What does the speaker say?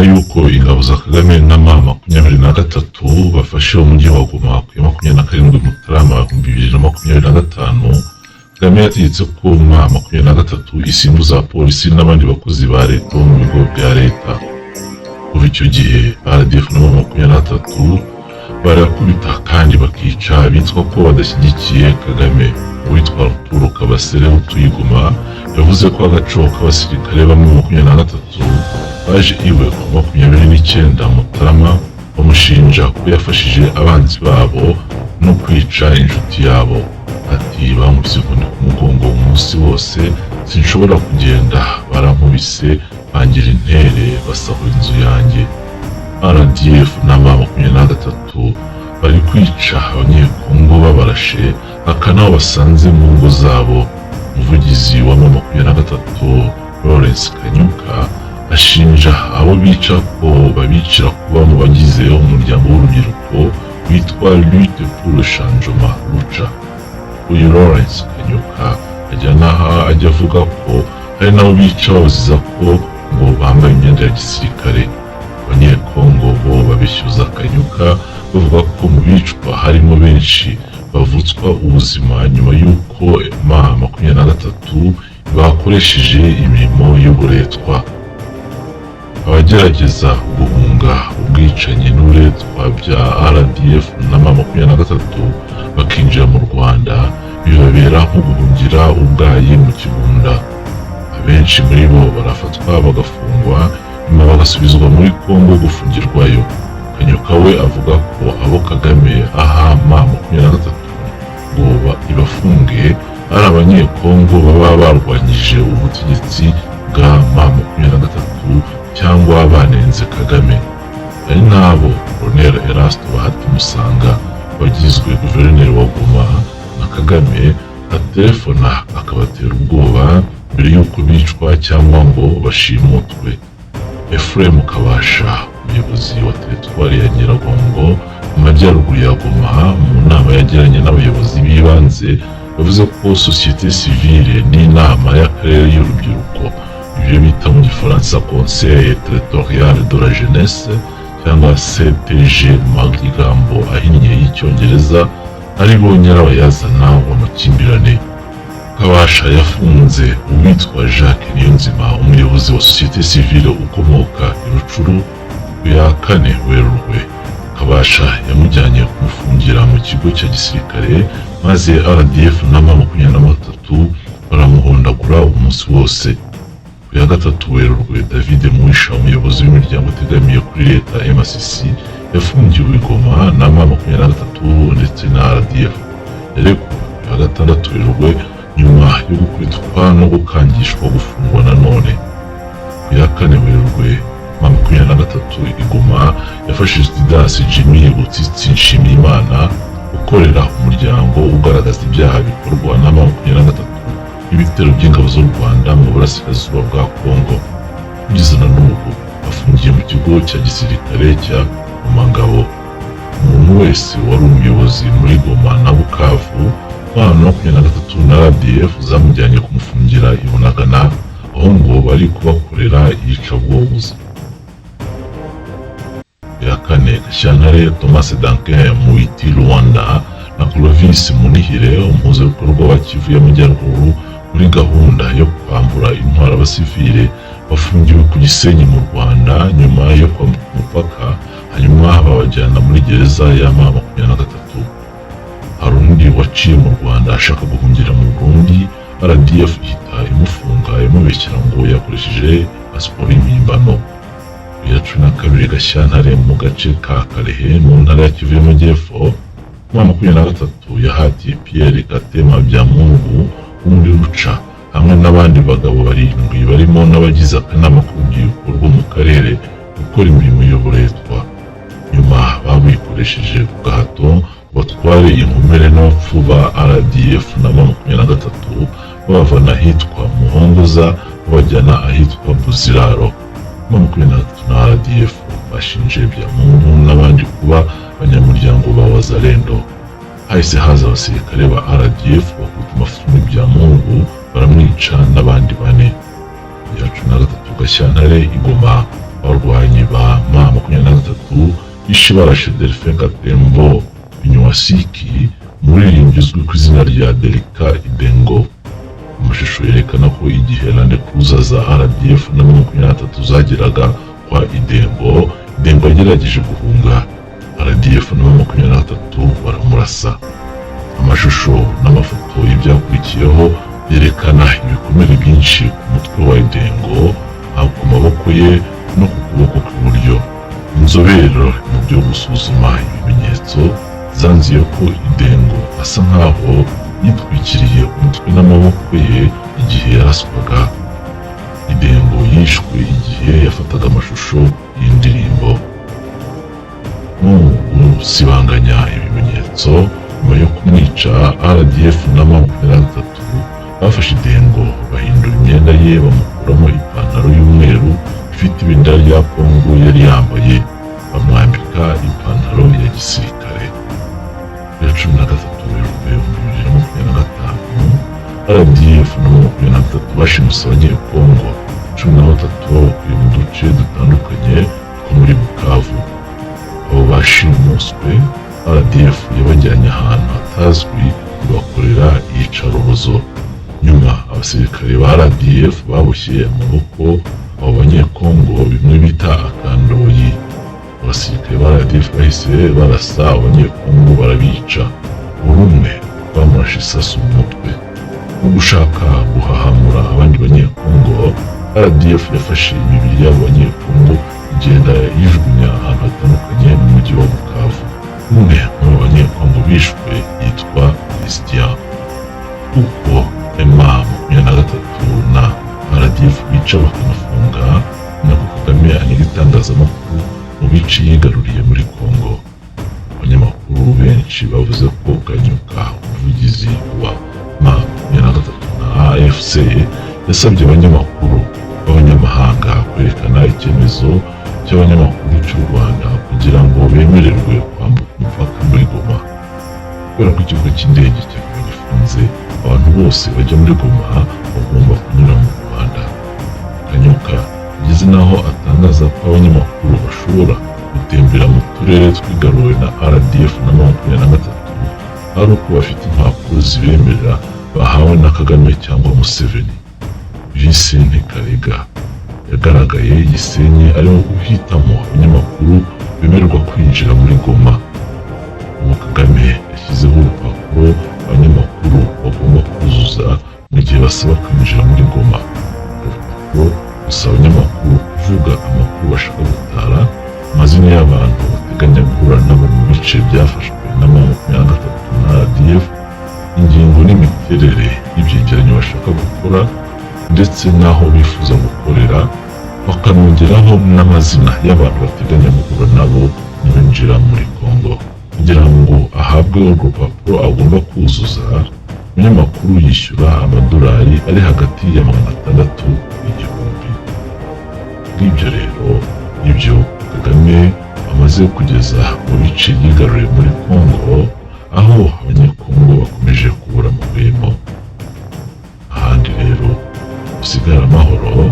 y'uko ingabo za Kagame na M23 bafashe umujyi wa Goma ku 27 Mutarama 2025, Kagame yategetse ko M23 isimbuza polisi n'abandi bakozi ba leta mu bigo bya leta. Kuva icyo gihe RDF na M23 barakubita kandi bakica bitwa ko badashyigikiye Kagame. Uwitwa Paul Kabasere utuye Goma yavuze ko agaco k'abasirikare bamwe mu 23 baje iwe ku 29 Mutarama bamushinja ko yafashije abanzi babo no kwica inshuti yabo. Ati bamubise inkoni ku mugongo umunsi wose, sinshobora kugenda, barankubise bangira intere basahura inzu yanjye. RDF na M23 bari kwica abanyekongo babarashe, akanaho basanze mu ngo zabo. Umuvugizi wa M23 Lawrence Kanyuka ashinja abo bica ko babicira kuba mu bagize umuryango w'urubyiruko witwa Lutte pour le Changement Lucha. Uyu Lawrence Kanyuka ajya avuga ko hari nabo bica baziza ko ngo bambaye imyenda ya gisirikare. Abanyekongo bo babishyuza Kanyuka bavuga ko mu bicwa harimo benshi bavutswa ubuzima nyuma y'uko M23 bakoresheje imirimo y'uburetwa. Abagerageza guhunga ubwicanyi n'uburetwa bya RDF na M23 bakinjira mu Rwanda bibabera nko guhungira ubwayi mu kigunda. Abenshi muri bo barafatwa bagafungwa, nyuma bagasubizwa muri Kongo gufungirwayo. Kanyuka we avuga ko abo Kagame aha M23 ngo ibafunge ari abanyekongo baba barwanyije ubutegetsi bwa M23 cyangwa banenze Kagame. Ari nabo Colonel Erasto Bahatimusanga wagizwe guverineri wa Goma na Kagame atelefona akabatera ubwoba mbere y'uko bicwa cyangwa ngo bashimutwe. Ephraim Kabasha, umuyobozi wa teritwari ya Nyiragongo mu majyaruguru ya Goma, mu nama yagiranye n'abayobozi b'ibanze yavuze ko société civile n'inama y'akarere y'urubyiruko, ibyo bita mu gifaransa Conseil territorial de la jeunesse cyangwa CTG mu magambo ahinnye y'icyongereza, ari bo nyirabayazana w'amakimbirane. Kabasha yafunze uwitwa Jacques Niyonzima, umuyobozi wa société civile ukomoka i Rucuru, ku ya 4 Werurwe. Kabasha yamujyanye kumufungira mu kigo cya gisirikare, maze RDF na M23 baramuhondagura umunsi wose. Ku ya 3 Werurwe, David Muisha, umuyobozi w'imiryango utegamiye kuri leta MCC, yafungiwe i Goma na M23 ndetse na RDF. Yarekuwe ku ya 6 Werurwe nyuma yo gukubitwa no gukangishwa gufungwa nanone. Ku ya 4 Werurwe, M23 i Goma yafashe Didas Jimmy Butitsi Nshimiyimana ukorera umuryango ugaragaza ibyaha bikorwa na M23 n'ibitero by'ingabo z'u Rwanda mu burasirazuba bwa Kongo. Kugeza na n'ubu afungiye mu kigo cya gisirikare cya Rumangabo. Umuntu wese wari umuyobozi muri Goma na Bukavu, M23 na RDF zamujyanye kumufungira i Bunagana, aho ngo bari kubakorera iyicabwoba. Ya 4 Gashyantare, Thomas Duncan Muiti Rwanda na Clovis Munihire, umuhuzabikorwa wa Kivu y'Amajyaruguru muri gahunda yo kwambura intwaro abasivile, bafungiwe ku Gisenyi mu Rwanda nyuma yo kwambuka umupaka, hanyuma babajyana muri gereza ya M23. Hari undi waciye mu Rwanda ashaka guhungira mu Burundi, RDF ihita imufunga imubeshyira ngo yakoresheje pasiporo y'impimbano. Ya 12 Gashyantare mu gace ka Karehe mu ntara ya Kivu y'Amajyepfo, M23 yahatiye Pierre Gatema Byamungu wo muri Ruca hamwe n'abandi bagabo 7 barimo n'abagize akanama k'urubyiruko rwo mu karere gukora imirimo y'uburetwa. Nyuma babikoresheje ku gahato batware inkomere n'abapfu ba RDF na M23 babavana ahitwa Muhongoza babajyana ahitwa Buziraro. M23 na RDF bashinje Byamungu n'abandi kuba abanyamuryango ba Wazalendo. Hahise haza abasirikare ba RDF bakubita amafumu Byamungu baramwica n'abandi 4. Ya 13 Gashyantare i Goma, abarwanyi ba bishe barashe Delphin Katembo Binyuwasiki, umuririmbyi uzwi ku izina rya Delika Idengo. Amashusho yerekana ko igihe Land Cruiser za RDF na M23 zageraga kwa Idengo yagerageje guhunga. RDF na M23 baramurasa. Amashusho n'amafoto y'ibyakurikiyeho yerekana ibikomere byinshi ku mutwe wa Idengo, aho ku maboko ye no ku kuboko kw'iburyo. Inzobere mu byo gusuzuma ibimenyetso zanzuye ko Idengo asa nkaho yitwikiriye umutwe n'amaboko ye igihe yaraswaga. Idengo yishwe igihe yafataga amashusho y'indirimbo. Mu gusibanganya ibimenyetso nyuma yo kumwica, RDF na M23 bafashe Idengo bahindura imyenda ye, bamukuramo ipantaro y'umweru ifite ibendera rya Kongo yari yambaye, bamwambika ipantaro ya gisirikare. Ya 13 Werurwe 2025 RDF na M23 bashimuse abanyekongo 13 babakuye mu duce dutandukanye two muri Bukavu. Abo bashimuswe RDF yabajyanye ahantu hatazwi bakorera iyicarubozo. Nyuma abasirikare ba RDF baboshye amaboko abo banyekongo, bimwe bita akandoyi. Abasirikare ba RDF bahise barasa abanyekongo barabica. Buri umwe bamurashe isasu mu mutwe. Mu gushaka guhahamura abandi banyekongo, RDF yafashe imibiri y'abo banyekongo igenda yijugunya ahantu hatandukanye mu mujyi wa Bukavu. Umwe mu banyekongo bishwe yitwa Christian. Uko M23 na RDF bica bakanafunga, nako Kagame anyega itangazamakuru mu bice yigaruriye muri Kongo. Abanyamakuru benshi bavuze ko Kanyuka, umuvugizi wa M23 na AFC, yasabye abanyamakuru b'abanyamahanga kwerekana icyemezo cy'abanyamakuru cy'u Rwanda kugira ngo bemererwe kwambuka umupaka muri Goma. Kubera ko ikibuga cy'indege cya Goma gifunze, abantu bose bajya muri Goma bagomba kunyura mu Rwanda. Kanyuka ageze naho atangaza ko abanyamakuru bashobora gutembera mu turere twigaruwe na RDF na M23 ari uko bafite impapuro zibemerera bahawe na Kagame cyangwa Museveni. Vincent Karega yagaragaye Gisenyi arimo guhitamo abanyamakuru bemererwa kwinjira muri Goma. Ubu Kagame yashyizeho urupapuro abanyamakuru bagomba kuzuza mu gihe basaba kwinjira muri Goma. Urupapuro rusaba abanyamakuru kuvuga amakuru bashaka gutara, amazina y'abantu bateganya guhura nabo mu bice byafashwe na M23 na RDF, ingingo n'imiterere y'ibyegeranyo bashaka gukora ndetse n'aho bifuza gukorera, bakanongeraho n'amazina y'abantu bateganya guhura nabo binjira muri Kongo. Kugira ngo ahabwe urwo rupapuro agomba kuzuza, umunyamakuru yishyura amadolari ari hagati ya 600 n'igihumbi. Ngibyo rero ibyo Kagame amaze kugeza mu bice yigaruriye muri Kongo, aho abanyekongo bakomeje kubura amahwemo. Ahandi rero usigara amahoro